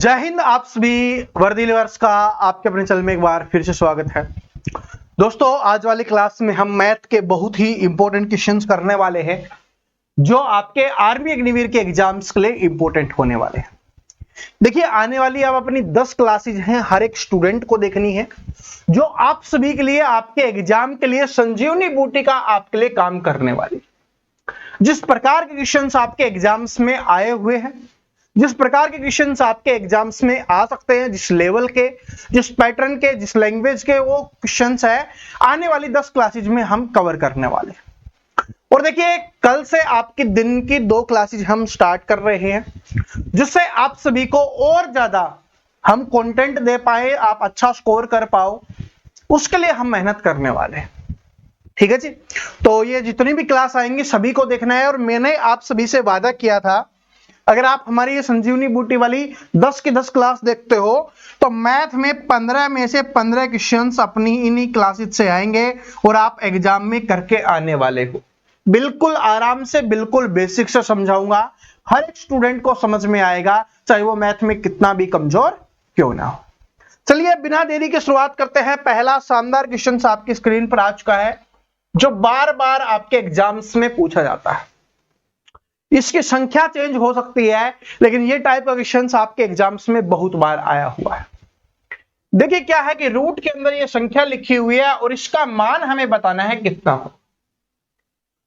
जय हिंद। आप सभी वर्दी लवर्स का आपके अपने चैनल में एक बार फिर से स्वागत है। दोस्तों, आज वाली क्लास में हम मैथ के बहुत ही इंपॉर्टेंट क्वेश्चंस करने वाले हैं जो आपके आर्मी अग्निवीर के एग्जाम्स के लिए इंपॉर्टेंट होने वाले हैं। देखिए, आने वाली अब अपनी 10 क्लासेज हैं, हर एक स्टूडेंट को देखनी है, जो आप सभी के लिए आपके एग्जाम के लिए संजीवनी बूटी का आपके लिए काम करने वाली। जिस प्रकार के क्वेश्चंस आपके एग्जाम्स में आए हुए हैं, जिस प्रकार के क्वेश्चंस आपके एग्जाम्स में आ सकते हैं, जिस लेवल के, जिस पैटर्न के, जिस लैंग्वेज के वो क्वेश्चंस है, आने वाली 10 क्लासेज में हम कवर करने वाले हैं। और देखिए, कल से आपके दिन की 2 क्लासेज हम स्टार्ट कर रहे हैं, जिससे आप सभी को और ज्यादा हम कंटेंट दे पाए, आप अच्छा स्कोर कर पाओ, उसके लिए हम मेहनत करने वाले हैं। ठीक है जी। तो ये जितनी भी क्लास आएंगी सभी को देखना है। और मैंने आप सभी से वादा किया था, अगर आप हमारी ये संजीवनी बूटी वाली 10 की 10 क्लास देखते हो तो मैथ में 15 में से 15 क्वेश्चंस अपनी इन्हीं क्लासेस से आएंगे और आप एग्जाम में करके आने वाले हो। बिल्कुल आराम से, बिल्कुल बेसिक से समझाऊंगा, हर एक स्टूडेंट को समझ में आएगा, चाहे वो मैथ में कितना भी कमजोर क्यों ना हो। चलिए, बिना देरी के शुरुआत करते हैं। पहला शानदार क्वेश्चन आपकी स्क्रीन पर आ चुका है, जो बार बार आपके एग्जाम्स में पूछा जाता है। इसकी संख्या चेंज हो सकती है, लेकिन ये टाइप का क्वेश्चंस आपके एग्जाम्स में बहुत बार आया हुआ है। देखिए, क्या है कि रूट के अंदर ये संख्या लिखी हुई है और इसका मान हमें बताना है कितना हो।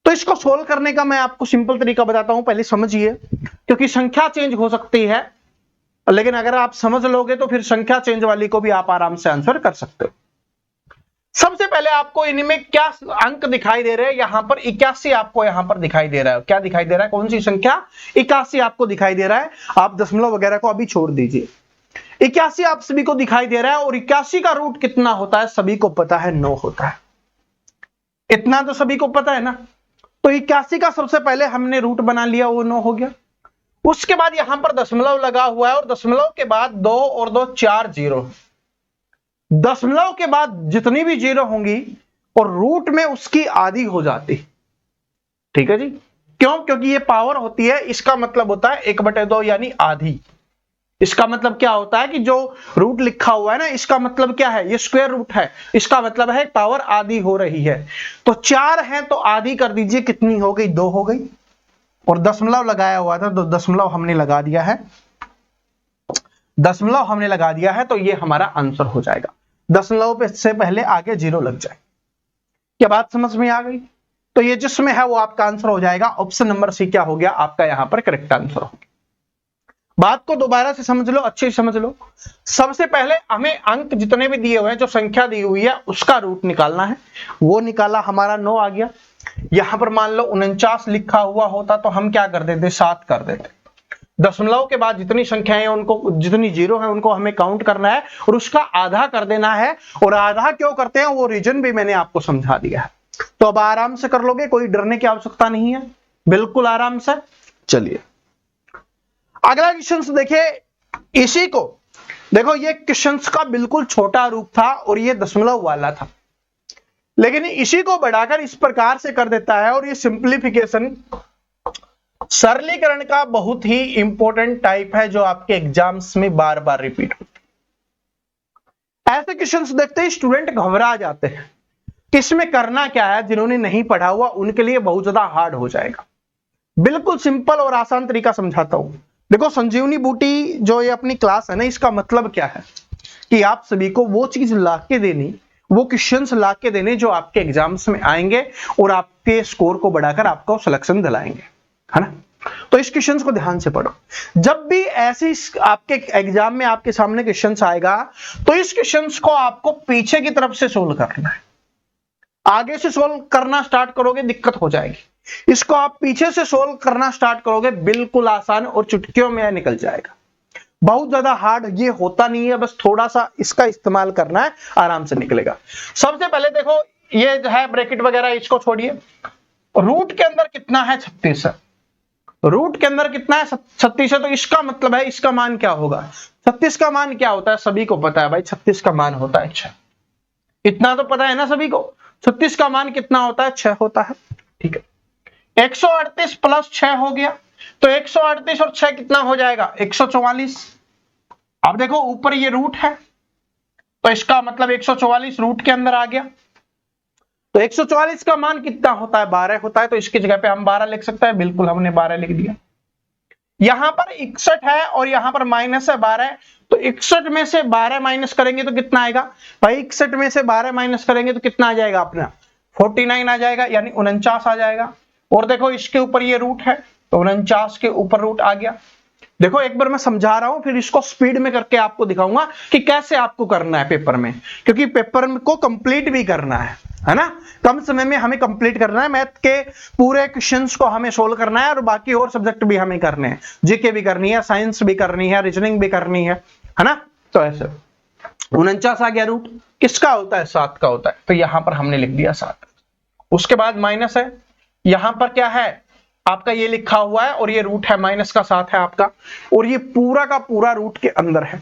तो इसको सोल्व करने का मैं आपको सिंपल तरीका बताता हूं, पहले समझिए, क्योंकि संख्या चेंज हो सकती है, लेकिन अगर आप समझ लोगे तो फिर संख्या चेंज वाली को भी आप आराम से आंसर कर सकते हो। सबसे पहले आपको इनमें क्या अंक दिखाई दे रहे हैं, यहां पर 81 आपको यहां पर दिखाई दे रहा है। क्या दिखाई दे रहा है? कौन सी संख्या? 81 आपको दिखाई दे रहा है। आप दशमलव वगैरह को अभी छोड़ दीजिए। 81 आप सभी को दिखाई दे रहा है और 81 का रूट कितना होता है सभी को पता है, 9 होता है। इतना तो सभी को पता है ना। तो 81 का सबसे पहले हमने रूट बना लिया, वो 9 हो गया। उसके बाद यहां पर दशमलव लगा हुआ है और दशमलव के बाद 2 और 2 4 जीरो। दशमलव के बाद जितनी भी जीरो होंगी और रूट में उसकी आधी हो जाती। ठीक है जी। क्यों? क्योंकि ये पावर होती है, इसका मतलब होता है 1/2 यानी आधी। इसका मतलब क्या होता है कि जो रूट लिखा हुआ है ना, इसका मतलब क्या है? ये स्क्वायर रूट है, इसका मतलब है पावर आधी हो रही है। तो 4 है तो आधी कर दीजिए, कितनी हो गई? 2 हो गई। और दशमलव लगाया हुआ था तो दशमलव हमने लगा दिया है, दशमलव हमने लगा दिया है, तो ये हमारा आंसर हो जाएगा। दशमलव पे से पहले आगे जीरो लग जाए। क्या बात समझ में आ गई? तो ये जिसमें है वो आपका आंसर हो जाएगा। ऑप्शन नंबर सी क्या हो गया आपका यहां पर करेक्ट आंसर हो गया। बात को दोबारा से समझ लो, अच्छे से समझ लो। सबसे पहले हमें अंक जितने भी दिए हुए हैं, जो संख्या दी हुई है, उसका रूट निकालना है। वो निकाला, हमारा 9 आ गया। यहां पर मान लो 49 लिखा हुआ होता तो हम क्या कर देते? 7 कर देते। दशमलव के बाद जितनी संख्याएं उनको, जितनी जीरो है उनको हमें काउंट करना है और उसका आधा कर देना है। और आधा क्यों करते हैं वो रीजन भी मैंने आपको समझा दिया है। तो अब आराम से कर लोगे, कोई डरने की आवश्यकता नहीं है, बिल्कुल आराम से। चलिए, अगला क्वेश्चन देखिए। इसी को देखो, ये क्वेश्चन का बिल्कुल छोटा रूप था और ये दशमलव वाला था, लेकिन इसी को बढ़ाकर इस प्रकार से कर देता है। और ये सिंप्लीफिकेशन, सरलीकरण का बहुत ही इंपॉर्टेंट टाइप है, जो आपके एग्जाम्स में बार बार रिपीट होता है। ऐसे क्वेश्चंस देखते ही स्टूडेंट घबरा जाते हैं कि इसमें करना क्या है। जिन्होंने नहीं पढ़ा हुआ उनके लिए बहुत ज्यादा हार्ड हो जाएगा। बिल्कुल सिंपल और आसान तरीका समझाता हूं। देखो, संजीवनी बूटी जो ये अपनी क्लास है ना, इसका मतलब क्या है कि आप सभी को वो चीज ला के देनी, वो क्वेश्चंस ला के देने जो आपके एग्जाम्स में आएंगे और आपके स्कोर को बढ़ाकर आपको सिलेक्शन दिलाएंगे, है ना। तो इस क्वेश्चन को ध्यान से पढ़ो। जब भी ऐसी आपके एग्जाम में आपके सामने क्वेश्चन आएगा तो इस क्वेश्चन को आपको पीछे की तरफ से सोल्व करना है। आगे से सोल्व करना स्टार्ट करोगे दिक्कत हो जाएगी। इसको आप पीछे से सोल्व करना स्टार्ट करोगे, बिल्कुल आसान और चुटकियों में निकल जाएगा। बहुत ज्यादा हार्ड ये होता नहीं है, बस थोड़ा सा इसका इस्तेमाल करना है, आराम से निकलेगा। सबसे पहले देखो, ये जो है ब्रैकेट वगैरह इसको छोड़िए। रूट के अंदर कितना है? 36 है। रूट के अंदर कितना है? 36 है। तो इसका मतलब है इसका मान क्या होगा? 36 का मान क्या होता है? सभी को पता है भाई, 36 का मान होता है 6। इतना तो पता है ना सभी को। 36 का मान कितना होता है? 6 होता है। ठीक है, 138 प्लस 6 हो गया, तो 138 और 6 कितना हो जाएगा? 144। अब देखो ऊपर ये रूट है, तो इसका मतलब 144 रूट के अंदर आ गया। तो 144 का मान कितना होता है? 12 होता है। तो इसकी जगह पे हम 12 लिख सकते हैं, बिल्कुल हमने 12 लिख दिया। यहां पर 61 है और यहां पर माइनस है 12, तो 61 में से 12 माइनस करेंगे तो कितना आएगा भाई? 61 में से 12 माइनस करेंगे तो कितना आ जाएगा अपना? 49 आ जाएगा, यानी 49 आ जाएगा। और देखो इसके ऊपर ये रूट है, तो 49 के ऊपर रूट आ गया। देखो एक बार मैं समझा रहा हूं, फिर इसको स्पीड में करके आपको दिखाऊंगा कि कैसे आपको करना है पेपर में, क्योंकि पेपर को कंप्लीट भी करना है ना। कम समय में हमें कंप्लीट करना है, मैथ के पूरे क्वेश्चंस को हमें सोल्व करना है, और बाकी और सब्जेक्ट भी हमें करने हैं, जीके भी करनी है, साइंस भी करनी है, रीजनिंग भी करनी है ना। तो ऐसे 49 आ गया रूट, किसका होता है? 7 का होता है। तो यहां पर हमने लिख दिया 7। उसके बाद माइनस है, यहां पर क्या है आपका? ये लिखा हुआ है और ये रूट है, माइनस का 7 है आपका, और ये पूरा का पूरा रूट के अंदर है।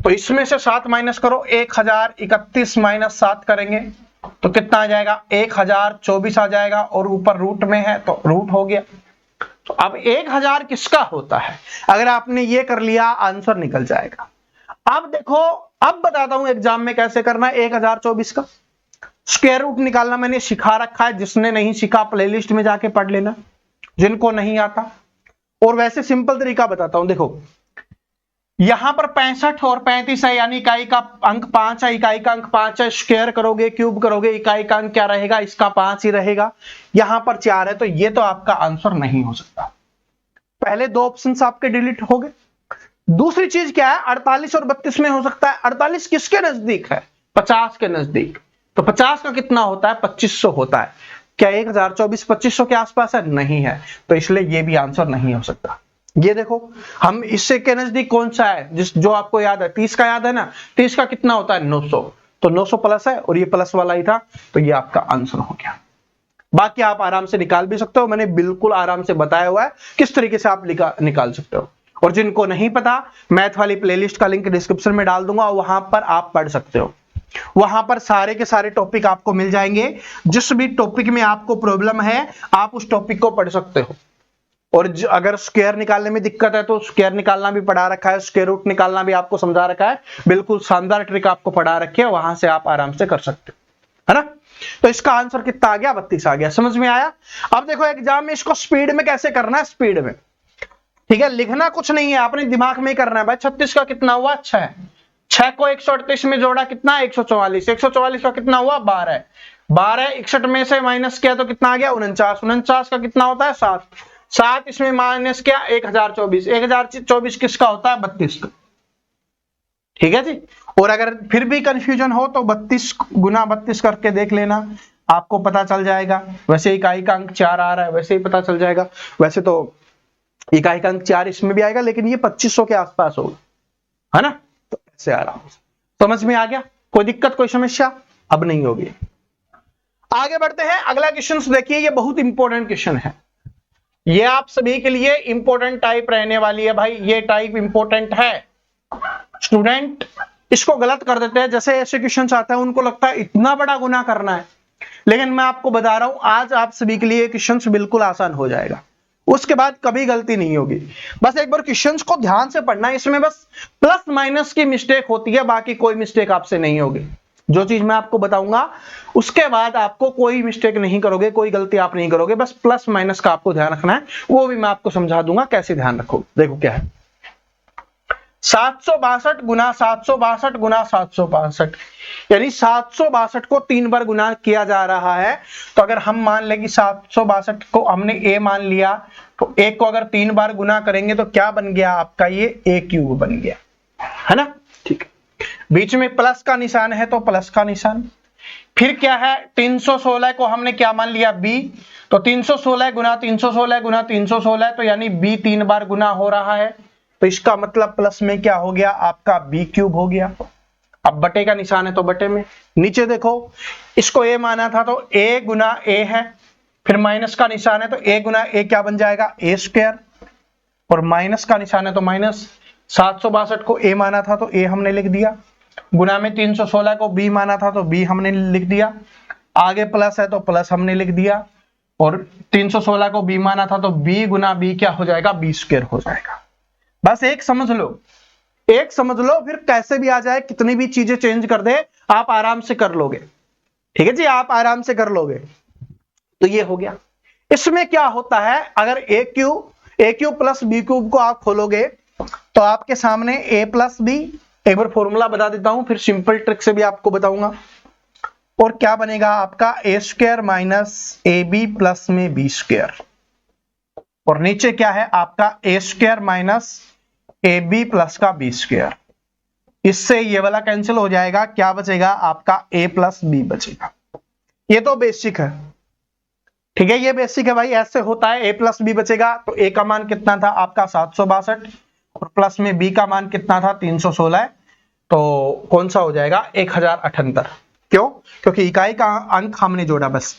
तो इसमें से 7 माइनस करो, 1031 माइनस 7 करेंगे तो कितना आ जाएगा? 1024 आ जाएगा, और ऊपर रूट में है तो रूट हो गया। तो अब 1000 किसका होता है? अगर आपने ये कर लिया, आंसर निकल जाएगा। अब देखो, अब बताता हूं एग्जाम में कैसे करना है 1024 का। स्क्वायर रूट निकालना मैंने सिखा रखा है, जिसने नहीं सीखा प्लेलिस्ट में जाके पढ़ लेना, जिनको नहीं आता। और वैसे सिंपल तरीका बताता हूं, देखो यहां पर 65 और 35 है, यानी इकाई का अंक 5 है, इकाई का अंक 5 है। स्क्वायर करोगे, क्यूब करोगे, इकाई का अंक क्या रहेगा? इसका 5 ही रहेगा। यहां पर 4 है, तो ये तो आपका आंसर नहीं हो सकता। पहले 2 ऑप्शन आपके डिलीट हो गए। दूसरी चीज क्या है? 48 और 32 में हो सकता है। 48 किसके नजदीक है? 50 के नजदीक। तो 50 का कितना होता है? 2500 होता है। क्या 1024 2500 के आसपास है? नहीं है, तो इसलिए ये भी आंसर नहीं हो सकता। ये देखो, हम इससे के नजदीक कौन सा है जो आपको याद है? 30 का याद है ना? 30 का कितना होता है? 900। तो 900 प्लस है, और ये प्लस वाला ही था, तो ये आपका आंसर हो गया। बाकी आप आराम से निकाल भी सकते हो, मैंने बिल्कुल आराम से बताया हुआ है किस तरीके से आप निकाल सकते हो। और जिनको नहीं पता, मैथ वाली प्लेलिस्ट का लिंक डिस्क्रिप्शन में डाल दूंगा, वहां पर आप पढ़ सकते हो। वहां पर सारे के सारे टॉपिक आपको मिल जाएंगे। जिस भी टॉपिक में आपको प्रॉब्लम है, आप उस टॉपिक को पढ़ सकते हो। और अगर स्क्वायर निकालने में दिक्कत है तो स्क्वायर निकालना भी पढ़ा रखा है, स्क्वायर रूट निकालना भी आपको समझा रखा है। बिल्कुल शानदार ट्रिक आपको पढ़ा रखी है, वहां से आप आराम से कर सकते हो, है ना। तो इसका आंसर कितना आ गया? 32 आ गया। समझ में आया? अब देखो एग्जाम में इसको स्पीड में कैसे करना है, स्पीड में, ठीक है। लिखना कुछ नहीं है, अपने दिमाग में ही करना है। भाई 36 का कितना हुआ? 6। 6 को 138 में जोड़ा, कितना? 144। 144 का कितना हुआ? 12। 12 61 में से माइनस किया तो कितना आ गया? 49। 49 का कितना होता है? 7। 7 इसमें माइनस किया, 1024। 1024 किसका होता है? 32 का। ठीक है जी। और अगर फिर भी कंफ्यूजन हो तो 32 गुना 32 करके देख लेना, आपको पता चल जाएगा। वैसे इकाई का अंक 4 आ रहा है, वैसे ही पता चल जाएगा। वैसे तो इकाई का अंक 4 इसमें भी आएगा, लेकिन ये 2500 के आसपास होगा, है ना। तो ऐसे आराम से समझ में आ गया। कोई दिक्कत, कोई समस्या अब नहीं होगी। आगे बढ़ते हैं, अगला क्वेश्चन देखिए, ये बहुत इंपॉर्टेंट क्वेश्चन है। ये आप सभी के लिए इंपॉर्टेंट टाइप रहने वाली है भाई, ये टाइप इंपॉर्टेंट है। स्टूडेंट इसको गलत कर देते हैं, जैसे ऐसे क्वेश्चन आते हैं उनको लगता है इतना बड़ा गुना करना है, लेकिन मैं आपको बता रहा हूं आज आप सभी के लिए क्वेश्चन बिल्कुल आसान हो जाएगा। उसके बाद कभी गलती नहीं होगी। बस एक बार क्वेश्चंस को ध्यान से पढ़ना है, इसमें बस प्लस माइनस की मिस्टेक होती है, बाकी कोई मिस्टेक आपसे नहीं होगी। जो चीज मैं आपको बताऊंगा उसके बाद आपको कोई मिस्टेक नहीं करोगे, कोई गलती आप नहीं करोगे, बस प्लस माइनस का आपको ध्यान रखना है। वो भी मैं आपको समझा दूंगा कैसे ध्यान रखो। देखो क्या है, 762 गुना 762 गुना 762, यानी 762 को 3 बार गुना किया जा रहा है। तो अगर हम मान लें कि 762 को हमने a मान लिया, तो a को अगर 3 बार गुना करेंगे तो क्या बन गया आपका? ये a क्यूब बन गया, है ना। ठीक है, बीच में प्लस का निशान है तो प्लस का निशान। फिर क्या है, 316 को हमने क्या मान लिया? b। तो 316 गुना 316 गुना 316, तो यानी b 3 बार गुना हो रहा है, तो इसका मतलब प्लस में क्या हो गया आपका? b क्यूब हो गया। अब बटे का निशान है तो बटे में। नीचे देखो, इसको a माना था तो a गुना a है, फिर माइनस का निशान है तो a गुना a क्या बन जाएगा? a स्क्वायर, और माइनस का निशान है तो माइनस। 762 को a माना था तो a हमने लिख दिया, गुना में 316 को b माना था तो b हमने लिख दिया, आगे प्लस है तो प्लस हमने लिख दिया, और 316 को b माना था तो b गुना b क्या हो जाएगा? b स्क्वायर हो जाएगा। बस एक समझ लो, एक समझ लो, फिर कैसे भी आ जाए, कितनी भी चीजें चेंज कर दे, आप आराम से कर लोगे। ठीक है जी, आप आराम से कर लोगे। तो ये हो गया। इसमें क्या होता है, अगर ए क्यूब प्लस बी क्यूब को आप खोलोगे तो आपके सामने ए प्लस बी, एक बार फॉर्मूला बता देता हूं, फिर सिंपल ट्रिक से भी आपको बताऊंगा। और क्या बनेगा आपका, a square minus a b plus में बी स्क्वायर, और नीचे क्या है आपका a square minus a b plus का बी स्क्वायर। इससे ये वाला कैंसिल हो जाएगा, क्या बचेगा आपका ए प्लस बी बचेगा। ये तो बेसिक है, ठीक है, ये बेसिक है भाई, ऐसे होता है। ए प्लस बी बचेगा तो ए का मान कितना था आपका 762, और प्लस में बी का मान कितना था 316, तो कौन सा हो जाएगा 1078। क्यों? क्योंकि इकाई का अंक हमने जोड़ा बस।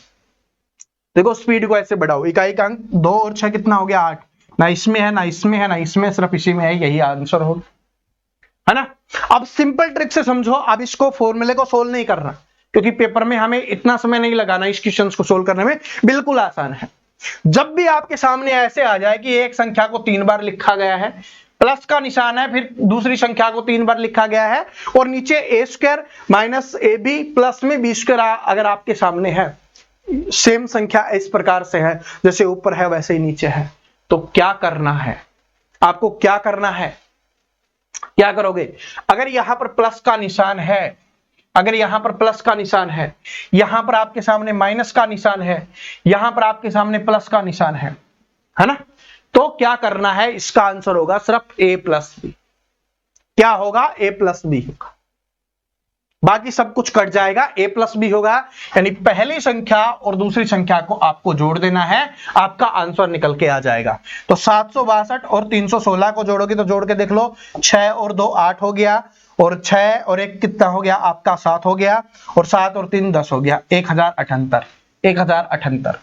देखो स्पीड को ऐसे बढ़ाओ, इकाई का अंक 2 और 6 कितना हो गया 8, ना इसमें है ना इसमें है ना इसमें, सिर्फ इसी में है, यही आंसर हो, है ना। अब सिंपल ट्रिक से समझो, अब इसको फॉर्मूले को सोल्व नहीं करना, क्योंकि पेपर में हमें इतना समय नहीं लगाना इस क्वेश्चन को सोल्व करने में, बिल्कुल आसान है। जब भी आपके सामने ऐसे आ जाए कि एक संख्या को 3 बार लिखा गया है, प्लस का निशान है, फिर दूसरी संख्या को 3 बार लिखा गया है, और नीचे a square minus a b plus में बी स्क्वायर अगर आपके सामने है, सेम संख्या इस प्रकार से है, जैसे ऊपर है वैसे ही नीचे है, तो क्या करना है आपको, क्या करना है, क्या करोगे। अगर यहां पर प्लस का निशान है, अगर यहां पर प्लस का निशान है, यहां पर आपके सामने माइनस का निशान है, यहां पर आपके सामने प्लस का निशान है ना, तो क्या करना है, इसका आंसर होगा सिर्फ ए प्लस बी। क्या होगा, ए प्लस बी होगा, बाकी सब कुछ कट जाएगा, ए प्लस बी होगा, यानी पहली संख्या और दूसरी संख्या को आपको जोड़ देना है, आपका आंसर निकल के आ जाएगा। तो 762 और 316 को जोड़ोगे तो जोड़ के देख लो, 6 और 2 8 हो गया, और 6 और 1 कितना हो गया आपका 7 हो गया, और 7 और 3 10 हो गया, 1078। 1078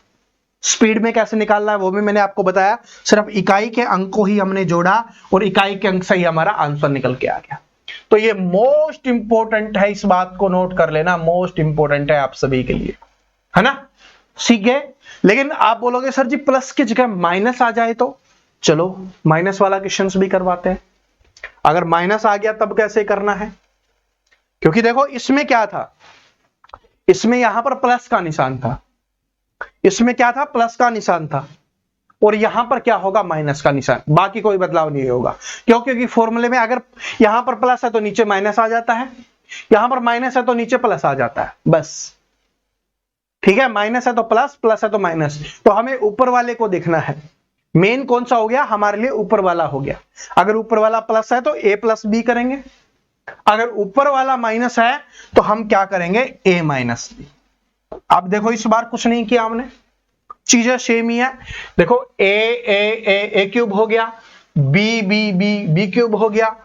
स्पीड में कैसे निकालना है वो भी मैंने आपको बताया, सिर्फ इकाई के अंक को ही हमने जोड़ा और इकाई के अंक से ही हमारा आंसर निकल के आ गया। तो ये मोस्ट इंपॉर्टेंट है, इस बात को नोट कर लेना, मोस्ट इंपॉर्टेंट है आप सभी के लिए, है ना। ठीक है, लेकिन आप बोलोगे सर जी प्लस की जगह माइनस आ जाए तो, चलो माइनस वाला क्वेश्चन भी करवाते हैं। अगर माइनस आ गया तब कैसे करना है, क्योंकि देखो इसमें क्या था, इसमें यहां पर प्लस का निशान था, इसमें क्या था प्लस का निशान था, और यहां पर क्या होगा माइनस का निशान, बाकी कोई बदलाव नहीं होगा। क्यों? क्योंकि फॉर्मूले में अगर यहां पर प्लस है तो नीचे माइनस आ जाता है, यहां पर माइनस है तो नीचे प्लस आ जाता है, बस। ठीक है, माइनस है तो प्लस, प्लस है तो माइनस, तो हमें ऊपर वाले को देखना है। मेन कौन सा हो गया हमारे लिए, ऊपर वाला हो गया। अगर ऊपर वाला प्लस है तो ए प्लस बी करेंगे, अगर ऊपर वाला माइनस है तो हम क्या करेंगे, ए माइनस बी। अब देखो इस बार कुछ नहीं किया हमने, चीजें सेम ही है। देखो ए ए ए ए क्यूब हो गया, b b b b cube हो गया,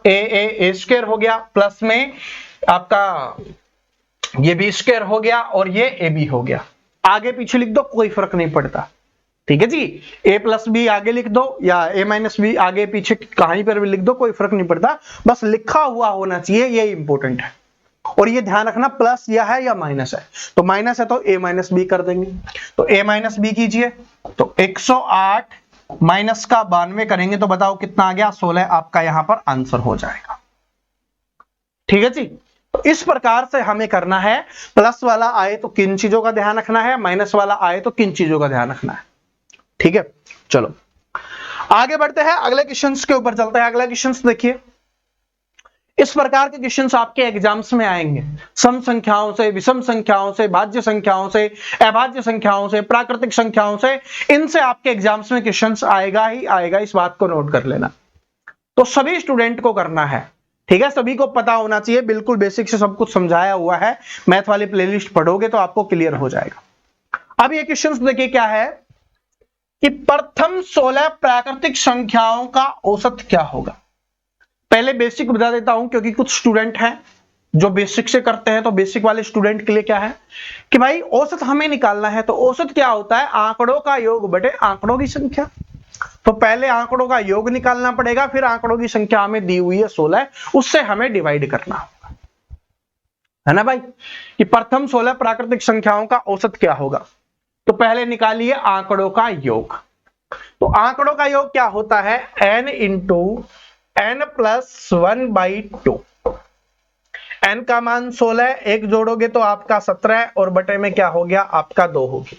ए ए ए स्क्वायर हो गया, प्लस में आपका ये बी स्क्वायर हो गया, और ये ए बी हो गया। आगे पीछे लिख दो कोई फर्क नहीं पड़ता, ठीक है जी। ए प्लस बी आगे लिख दो या ए माइनस बी आगे पीछे कहीं पर भी लिख दो, कोई फर्क नहीं पड़ता, बस लिखा हुआ होना चाहिए, ये इंपॉर्टेंट है। और ये ध्यान रखना प्लस या है या माइनस है, तो माइनस है तो ए माइनस बी कर देंगे। तो ए माइनस बी कीजिए, तो 108 माइनस का 92 करेंगे तो बताओ कितना आ गया, 16 आपका यहां पर आंसर हो जाएगा। ठीक है जी, तो इस प्रकार से हमें करना है। प्लस वाला आए तो किन चीजों का ध्यान रखना है, माइनस वाला आए तो किन चीजों का ध्यान रखना है। ठीक है, चलो आगे बढ़ते हैं, अगले क्वेश्चंस के ऊपर चलते हैं। अगला क्वेश्चंस देखिए, इस प्रकार के क्वेश्चंस आपके एग्जाम्स में आएंगे, सम संख्याओं से, विषम संख्याओं से, भाज्य संख्याओं से, अभाज्य संख्याओं से, प्राकृतिक संख्याओं से, इनसे आपके एग्जाम्स में क्वेश्चंस आएगा ही आएगा, इस बात को नोट कर लेना। तो सभी स्टूडेंट को करना है, ठीक है, सभी को पता होना चाहिए, बिल्कुल बेसिक से सब कुछ समझाया हुआ है, मैथ वाली प्लेलिस्ट पढ़ोगे तो आपको क्लियर हो जाएगा। अब ये क्वेश्चंस देखिए क्या है कि प्रथम 16 प्राकृतिक संख्याओं का औसत क्या होगा। पहले बेसिक बता देता हूं, क्योंकि कुछ स्टूडेंट हैं जो बेसिक से करते हैं, तो बेसिक वाले स्टूडेंट के लिए क्या है कि भाई औसत हमें निकालना है। तो औसत क्या होता है, आंकड़ों का योग बटे आंकड़ों की संख्या। तो पहले आंकड़ों का योग निकालना पड़ेगा, फिर आंकड़ों की संख्या हमें दी हुई है 16, उससे हमें डिवाइड करना होगा, है ना भाई, कि प्रथम 16 प्राकृतिक संख्याओं का औसत क्या होगा। तो पहले निकालिए आंकड़ों का योग। तो आंकड़ों का योग क्या होता है, n into n plus 1/2। n का मान 16, एक जोड़ोगे तो आपका 17 और बटे में क्या हो गया आपका 2 होगी।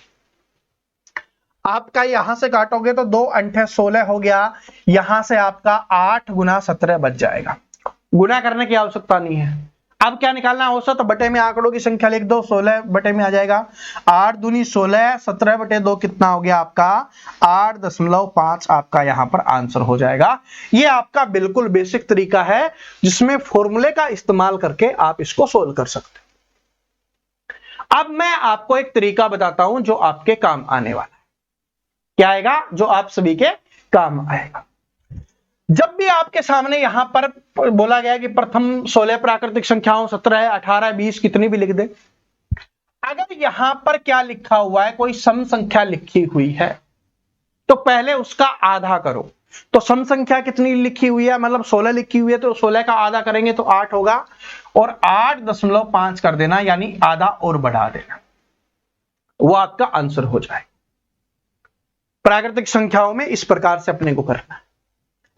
आपका यहां से काटोगे तो 2 अंठे 16 हो गया, यहां से आपका 8 गुना 17 बच जाएगा। गुना करने की आवश्यकता नहीं है। अब क्या निकालना है औसत, बटे में आंकड़ों की संख्या लिख दो, 16 बटे में आ जाएगा 8 दूनी 16, 17 बटे 2 कितना हो गया आपका 8.5 आपका यहां पर आंसर हो जाएगा। ये आपका बिल्कुल बेसिक तरीका है जिसमें फॉर्मूले का इस्तेमाल करके आप इसको सोल्व कर सकते। अब मैं आपको एक तरीका बताता हूं जो आपके काम आने वाला है। क्या आएगा जो आप सभी के काम आएगा। जब भी आपके सामने यहां पर बोला गया कि प्रथम 16 प्राकृतिक संख्याओं 17, 18, 20 कितनी भी लिख दे, अगर यहां पर क्या लिखा हुआ है कोई सम संख्या लिखी हुई है तो पहले उसका आधा करो। तो सम संख्या कितनी लिखी हुई है, मतलब 16 लिखी हुई है तो 16 का आधा करेंगे तो 8 होगा और 8.5 कर देना, यानी आधा और बढ़ा देना, वो आपका आंसर हो जाए। प्राकृतिक संख्याओं में इस प्रकार से अपने को करना है।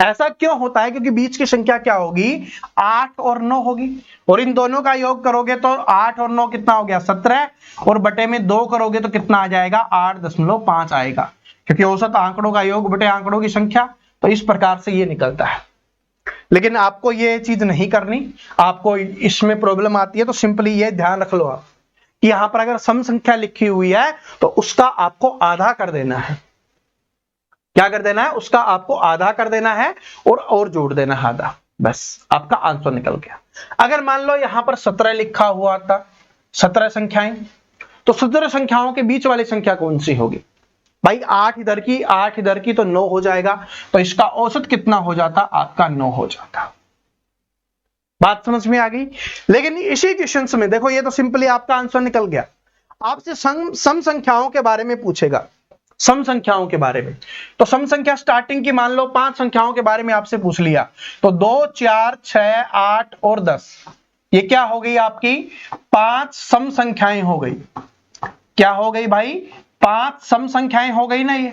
ऐसा क्यों होता है, क्योंकि बीच की संख्या क्या होगी 8 और 9 होगी, और इन दोनों का योग करोगे तो 8 और 9 कितना हो गया 17, और बटे में 2 करोगे तो कितना आ जाएगा 8.5 आएगा, क्योंकि औसत आंकड़ों का योग बटे आंकड़ों की संख्या, तो इस प्रकार से ये निकलता है। लेकिन आपको ये चीज नहीं करनी, आपको इसमें प्रॉब्लम आती है तो सिंपली ये ध्यान रख लो आप कि यहां पर अगर सम संख्या लिखी हुई है तो उसका आपको आधा कर देना है। क्या कर देना है, उसका आपको आधा कर देना है और जोड़ देना है आधा, बस आपका आंसर निकल गया। अगर मान लो यहां पर 17 लिखा हुआ था, 17 संख्याएं, तो 17 संख्याओं के बीच वाली संख्या कौन सी होगी भाई, 8 इधर की 8 इधर की, तो 9 हो जाएगा, तो इसका औसत कितना हो जाता आपका 9 हो जाता। बात समझ में आ गई। लेकिन इसी क्वेश्चन में देखो, ये तो सिंपली आपका आंसर निकल गया। आपसे सम संख्याओं के बारे में पूछेगा, सम संख्याओं के बारे में, तो सम संख्या स्टार्टिंग की मान लो 5 संख्याओं के बारे में आपसे पूछ लिया, तो 2, 4, 6, 8 और 10, ये क्या हो गई आपकी 5 सम संख्याएं हो गई। क्या हो गई भाई 5 सम संख्याएं हो गई ना। ये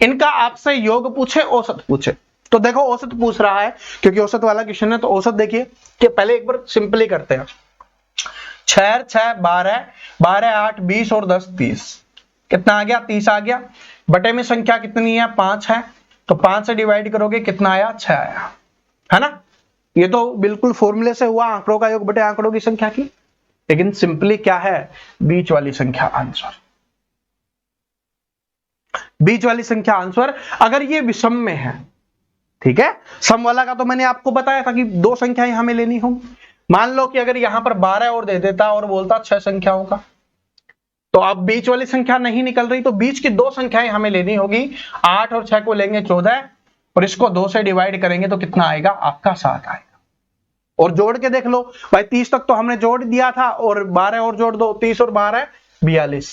इनका आपसे योग पूछे औसत पूछे, तो देखो औसत पूछ रहा है क्योंकि औसत वाला क्वेश्चन है, तो औसत देखिए कि पहले एक बार सिंपली करते हैं। 6 6 12, 12 8 20 और 10 30, कितना आ गया 30 आ गया। बटे में संख्या कितनी है 5 है, तो 5 से डिवाइड करोगे कितना आया 6 आया, है ना। ये तो बिल्कुल फॉर्मूले से हुआ आंकड़ों का योग बटे आंकड़ों की संख्या की, लेकिन सिंपली क्या है बीच वाली संख्या आंसर, बीच वाली संख्या आंसर। अगर ये विषम में है, ठीक है, सम वाला का तो मैंने आपको बताया था कि 2 संख्याएं हमें लेनी होंगी। मान लो कि अगर यहां पर 12 और दे देता और बोलता 6 संख्याओं का, तो अब बीच वाली संख्या नहीं निकल रही, तो बीच की 2 संख्याएं हमें लेनी होगी। 8 और 6 को लेंगे 14 और इसको 2 से डिवाइड करेंगे तो कितना आएगा आपका 7 आएगा। और जोड़ के देख लो भाई, 30 तक तो हमने जोड़ दिया था और 12 और जोड़ दो, 30 और 12 42,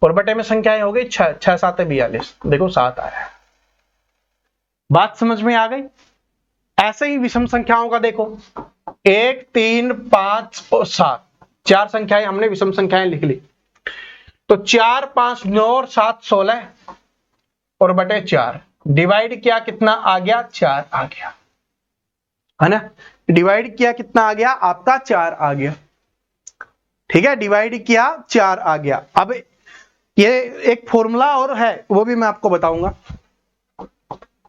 और बटे में संख्याएं हो गई 6 6 7 42, देखो 7 आया। बात समझ में आ गई। ऐसे ही विषम संख्याओं का देखो 1 3 5 और 7, 4 संख्याएं हमने विषम संख्याएं लिख ली, तो 4 5 9 और 7 16 और बटे 4, डिवाइड किया कितना आ गया 4 आ गया, है ना। डिवाइड किया कितना आ गया आपका 4 आ गया, ठीक है, डिवाइड किया 4 आ गया। अब ये एक फॉर्मूला और है वो भी मैं आपको बताऊंगा।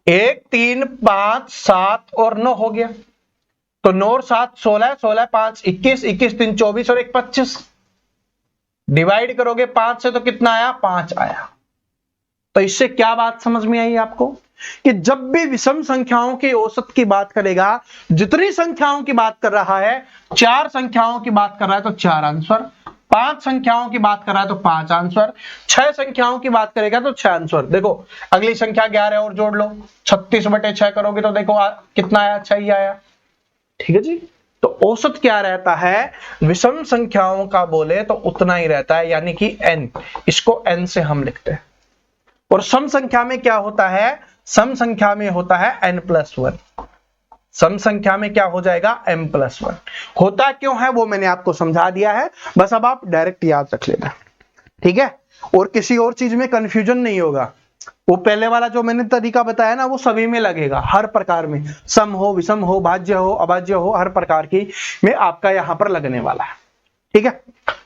1 3 5 7 और 9 हो गया, तो 9 और 7 16, 16 5 21, 21 3 24 और 1 25, डिवाइड करोगे 5 से तो कितना आया 5 आया। तो इससे क्या बात समझ में आई आपको कि जब भी विषम संख्याओं की औसत की बात करेगा, जितनी संख्याओं की बात कर रहा है, 4 संख्याओं की बात कर रहा है तो 4 आंसर, 5 संख्याओं की बात कर रहा है तो 5 आंसर, 6 संख्याओं की बात करेगा तो 6 आंसर। देखो अगली संख्या 11 और जोड़ लो, 36 बटे 6 करोगे तो देखो कितना आया 6 ही आया, ठीक है जी। तो औसत क्या रहता है विषम संख्याओं का बोले तो उतना ही रहता है, यानी कि n, इसको n से हम लिखते हैं। और सम संख्या में क्या होता है, सम संख्या में होता है n+1, सम संख्या में क्या हो जाएगा m+1। होता क्यों है वो मैंने आपको समझा दिया है, बस अब आप डायरेक्ट याद रख लेना, ठीक है, और किसी और चीज में कंफ्यूजन नहीं होगा। वो पहले वाला जो मैंने तरीका बताया ना वो सभी में लगेगा, हर प्रकार में, सम हो, विषम हो, भाज्य हो, अभाज्य हो, हर प्रकार की में आपका यहां पर लगने वाला है। ठीक है,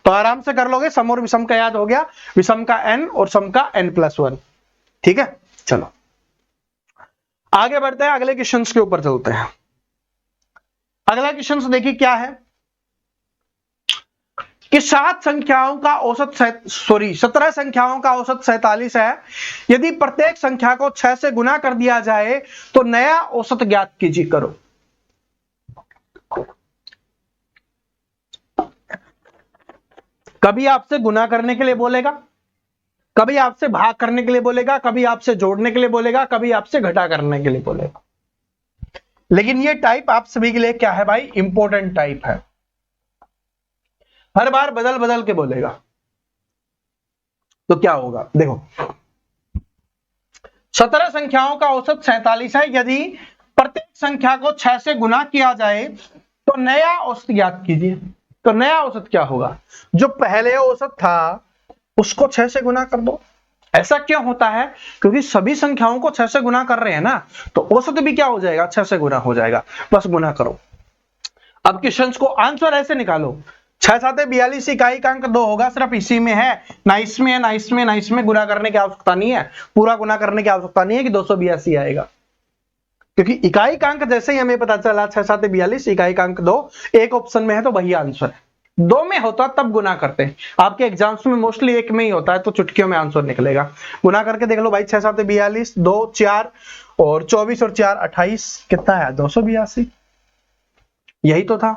तो आराम से कर लोगे। सम और विषम का याद हो गया, विषम का n और सम का n+1। ठीक है, चलो आगे बढ़ते हैं, अगले क्वेश्चन के ऊपर चलते हैं। अगला क्वेश्चन देखिए क्या है कि 17 संख्याओं का औसत 47 है। यदि प्रत्येक संख्या को 6 से गुना कर दिया जाए तो नया औसत ज्ञात कीजिए। करो। कभी आपसे गुना करने के लिए बोलेगा, कभी आपसे भाग करने के लिए बोलेगा, कभी आपसे जोड़ने के लिए बोलेगा, कभी आपसे घटा करने के लिए बोलेगा। लेकिन ये टाइप आप सभी के लिए क्या है भाई, इंपॉर्टेंट टाइप है। हर बार बदल बदल के बोलेगा तो क्या होगा, देखो 17 संख्याओं का औसत 47 है। यदि प्रत्येक संख्या को 6 से गुना किया जाए तो नया औसत ज्ञात कीजिए। तो नया औसत क्या होगा, जो पहले औसत था उसको 6 से गुना कर दो। ऐसा क्यों होता है, क्योंकि सभी संख्याओं को 6 से गुना कर रहे हैं ना, तो औसत भी क्या हो जाएगा, 6 से गुना हो जाएगा। बस गुना करो। अब क्वेश्चन को आंसर ऐसे निकालो, 6 7 42, इकाई का अंक 2 होगा, सिर्फ इसी में है, ना इसमें है, ना इसमें, ना इसमें। गुना करने की आवश्यकता नहीं है, पूरा गुना करने की आवश्यकता नहीं है कि 282 आएगा, क्योंकि इकाई का अंक जैसे ही हमें पता चला 6 7 42, इकाई का अंक 2 एक ऑप्शन में है तो वही आंसर है। 2 में होता तब गुना करते हैं, आपके एग्जाम्स में मोस्टली 1 में ही होता है, तो चुटकियों में आंसर निकलेगा। गुना करके देख लो भाई, 6 7 42, 2 4 और 24 और 4 28, कितना है 282, यही तो था।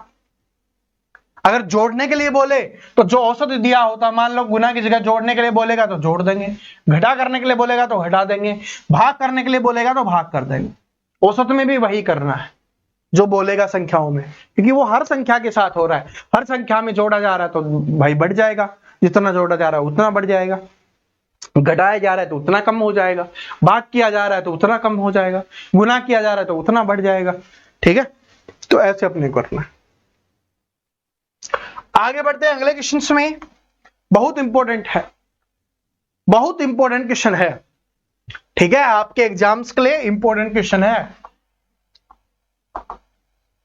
अगर जोड़ने के लिए बोले तो जो औसत दिया होता, मान लो गुना की जगह जोड़ने के लिए बोलेगा तो जोड़ देंगे, घटा करने के लिए बोलेगा तो घटा देंगे, भाग करने के लिए बोलेगा तो भाग कर देंगे। औसत में भी वही करना है जो बोलेगा संख्याओं में, क्योंकि वो हर संख्या के साथ हो रहा है। हर संख्या में जोड़ा जा रहा है तो भाई बढ़ जाएगा, जितना जोड़ा जा रहा है उतना बढ़ जाएगा, घटाया जा रहा है तो उतना कम हो जाएगा, भाग किया जा रहा है तो उतना कम हो जाएगा, गुना किया जा रहा है तो उतना बढ़ जाएगा। ठीक है, तो ऐसे अपने करना है। आगे बढ़ते हैं अगले क्वेश्चन में, बहुत इंपॉर्टेंट है, बहुत इंपॉर्टेंट क्वेश्चन है। ठीक है, आपके एग्जाम्स के लिए इंपॉर्टेंट क्वेश्चन है।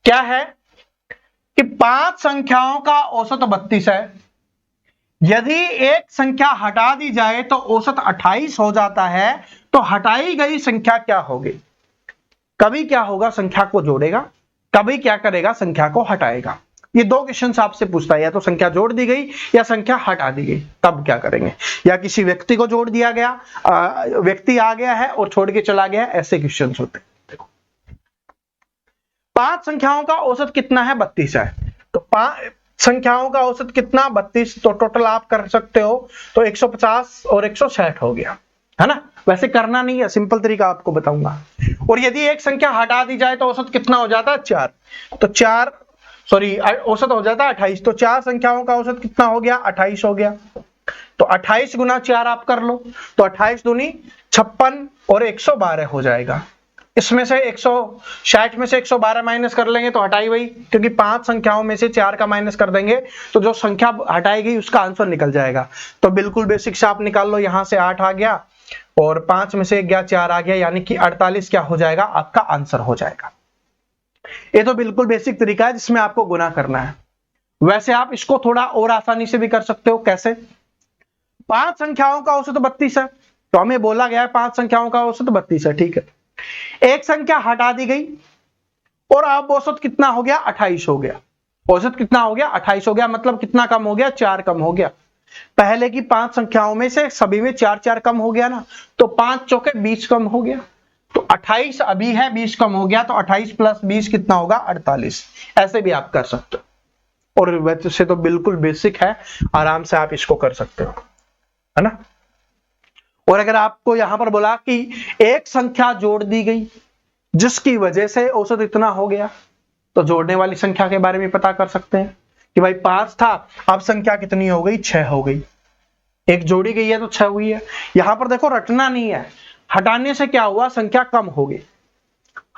क्या है कि 5 संख्याओं का औसत 32 है। यदि एक संख्या हटा दी जाए तो औसत 28 हो जाता है, तो हटाई गई संख्या क्या होगी। कभी क्या होगा, संख्या को जोड़ेगा, कभी क्या करेगा, संख्या को हटाएगा। ये 2 क्वेश्चन आपसे पूछता है, या तो संख्या जोड़ दी गई या संख्या हटा दी गई, तब क्या करेंगे। या किसी व्यक्ति को जोड़ दिया गया, व्यक्ति आ गया है और छोड़ के चला गया, ऐसे क्वेश्चन होते हैं। 5 संख्याओं का औसत कितना है, 32 है। तो 5 संख्याओं का औसत कितना, 32, तो टोटल आप कर सकते हो, तो 150 और 160 हो गया, है ना। वैसे करना नहीं है, सिंपल तरीका आपको बताऊंगा। और यदि एक संख्या हटा दी जाए तो औसत कितना हो जाता है, 4। तो 4 औसत हो जाता है 28। तो 4 संख्याओं का औसत कितना हो गया, 28 हो गया। तो 28 गुना 4 आप कर लो, तो 28 दूनी 56 और 112 हो जाएगा। इसमें से 160 में से 112 माइनस कर लेंगे तो हटाई वही, क्योंकि 5 संख्याओं में से 4 का माइनस कर देंगे तो जो संख्या हटाई गई उसका आंसर निकल जाएगा। तो बिल्कुल बेसिक से आप निकाल लो, यहां से 8 आ गया और 5 में से 1 गया, 4 आ गया, यानी कि 48 क्या हो जाएगा, आपका आंसर हो जाएगा। ये तो बिल्कुल बेसिक तरीका है जिसमें आपको गुना करना है। वैसे आप इसको थोड़ा और आसानी से भी कर सकते हो। कैसे, 5 संख्याओं का औसत 32 है, तो हमें बोला गया है 5 संख्याओं का औसत 32 है। ठीक है, एक संख्या हटा दी गई और अब औसत कितना हो गया, 28 हो गया। औसत कितना हो गया, 28 हो गया। मतलब कितना कम हो गया, 4 कम हो गया। पहले की 5 संख्याओं में से सभी में 4 4 कम हो गया ना, तो 5 चौके 20 कम हो गया। तो 28 अभी है, 20 कम हो गया, तो 28 प्लस 20 कितना होगा, 48। ऐसे भी आप कर सकते हो, और वैसे तो बिल्कुल बेसिक है, आराम से आप इसको कर सकते हो, है ना। और अगर आपको यहां पर बोला कि एक संख्या जोड़ दी गई जिसकी वजह से औसत इतना हो गया, तो जोड़ने वाली संख्या के बारे में पता कर सकते हैं कि भाई 5 था, अब संख्या कितनी हो गई, 6 हो गई। एक जोड़ी गई है तो 6 हुई है। यहां पर देखो रटना नहीं है, हटाने से क्या हुआ, संख्या कम हो गई।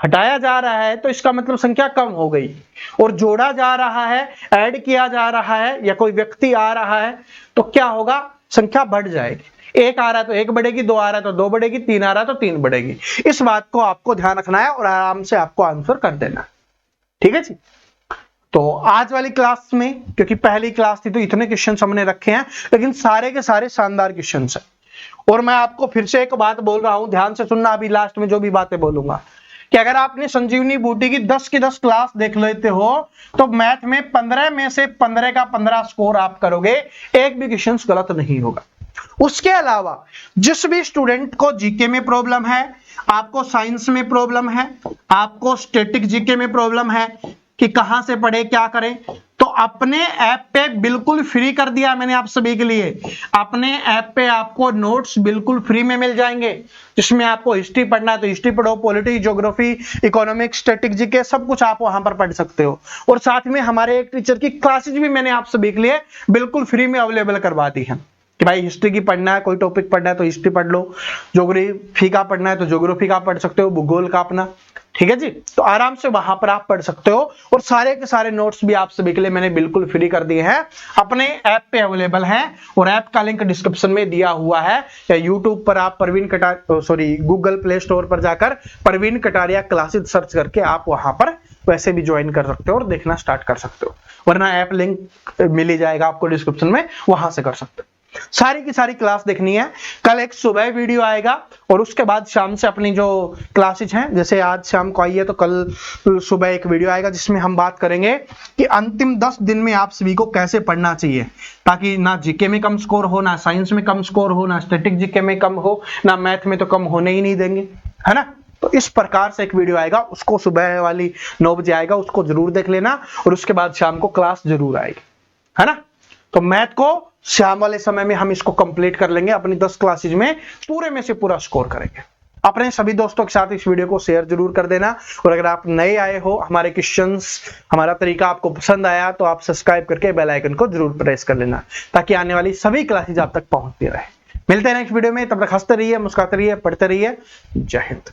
हटाया जा रहा है तो इसका मतलब संख्या कम हो गई, और जोड़ा जा रहा है, ऐड किया जा रहा है, या कोई व्यक्ति आ रहा है तो क्या होगा, संख्या बढ़ जाएगी। एक आ रहा है तो एक बढ़ेगी, दो आ रहा है तो दो बढ़ेगी, तीन आ रहा है तो तीन बढ़ेगी। इस बात को आपको ध्यान रखना है और आराम से आपको आंसर कर देना। ठीक है जी। तो आज वाली क्लास में, क्योंकि पहली क्लास थी तो इतने क्वेश्चन हमने रखे हैं, लेकिन सारे के सारे शानदार क्वेश्चन है। और मैं आपको फिर से एक बात बोल रहा हूं, ध्यान से सुनना अभी लास्ट में जो भी बातें बोलूंगा, कि अगर आपने संजीवनी बूटी की 10 की 10 क्लास देख लेते हो तो मैथ में 15 में से 15 का 15 स्कोर आप करोगे, एक भी क्वेश्चन गलत नहीं होगा। उसके अलावा जिस भी स्टूडेंट को जीके में प्रॉब्लम है, आपको साइंस में प्रॉब्लम है, आपको स्टैटिक जीके में प्रॉब्लम है कि कहां से पढ़े क्या करें, तो अपने ऐप पे बिल्कुल फ्री कर दिया मैंने आप सभी के लिए। अपने ऐप पे आपको नोट्स बिल्कुल फ्री में मिल जाएंगे, जिसमें आपको हिस्ट्री पढ़ना है तो हिस्ट्री पढ़ो, polity, geography, economics, static GK सब कुछ आप वहां पर पढ़ सकते हो। और साथ में हमारे एक टीचर की क्लासेज भी मैंने आप सभी के लिए बिल्कुल फ्री में अवेलेबल करवा दी है कि भाई हिस्ट्री की पढ़ना है, कोई टॉपिक पढ़ना है तो हिस्ट्री पढ़ लो, ज्योग्राफी का पढ़ना है तो ज्योग्राफी का पढ़ सकते हो, भूगोल का अपना। ठीक है जी। तो आराम से वहां पर आप पढ़ सकते हो और सारे के सारे नोट्स भी आप सभी के लिए मैंने बिल्कुल फ्री कर दिए हैं, अपने ऐप पे अवेलेबल हैं और ऐप का लिंक डिस्क्रिप्शन में दिया हुआ है, या यूट्यूब पर आप गूगल प्ले स्टोर पर जाकर प्रवीण कटारिया क्लासेस सर्च करके आप वहां पर वैसे भी ज्वाइन कर सकते हो और देखना स्टार्ट कर सकते हो, वरना ऐप लिंक मिल ही जाएगा आपको डिस्क्रिप्शन में, वहां से कर सकते हो। सारी की सारी क्लास देखनी है। कल एक सुबह वीडियो आएगा और उसके बाद शाम से अपनी जो क्लासेज हैं, जैसे आज शाम को आई है तो कल सुबह एक वीडियो आएगा जिसमें हम बात करेंगे कि अंतिम 10 दिन में आप सभी को कैसे पढ़ना चाहिए, ताकि ना जीके में कम स्कोर हो, ना साइंस में कम स्कोर हो, ना स्टैटिक जीके में कम हो, ना मैथ में तो कम होने ही नहीं देंगे, है ना। तो इस प्रकार से एक वीडियो आएगा, उसको सुबह वाली 9 बजे आएगा, उसको जरूर देख लेना और उसके बाद शाम को क्लास जरूर आएगी, है ना। तो मैथ को शाम वाले समय में हम इसको कंप्लीट कर लेंगे, अपनी 10 क्लासेज में पूरे में से पूरा स्कोर करेंगे। अपने सभी दोस्तों के साथ इस वीडियो को शेयर जरूर कर देना और अगर आप नए आए हो, हमारे क्वेश्चंस, हमारा तरीका आपको पसंद आया तो आप सब्सक्राइब करके बेल आइकन को जरूर प्रेस कर लेना, ताकि आने वाली सभी क्लासेज आप तक पहुंचती रहे। मिलते हैं नेक्स्ट वीडियो में, तब तक हंसते रहिए, मुस्कुराते रहिए, पढ़ते रहिए। जय हिंद।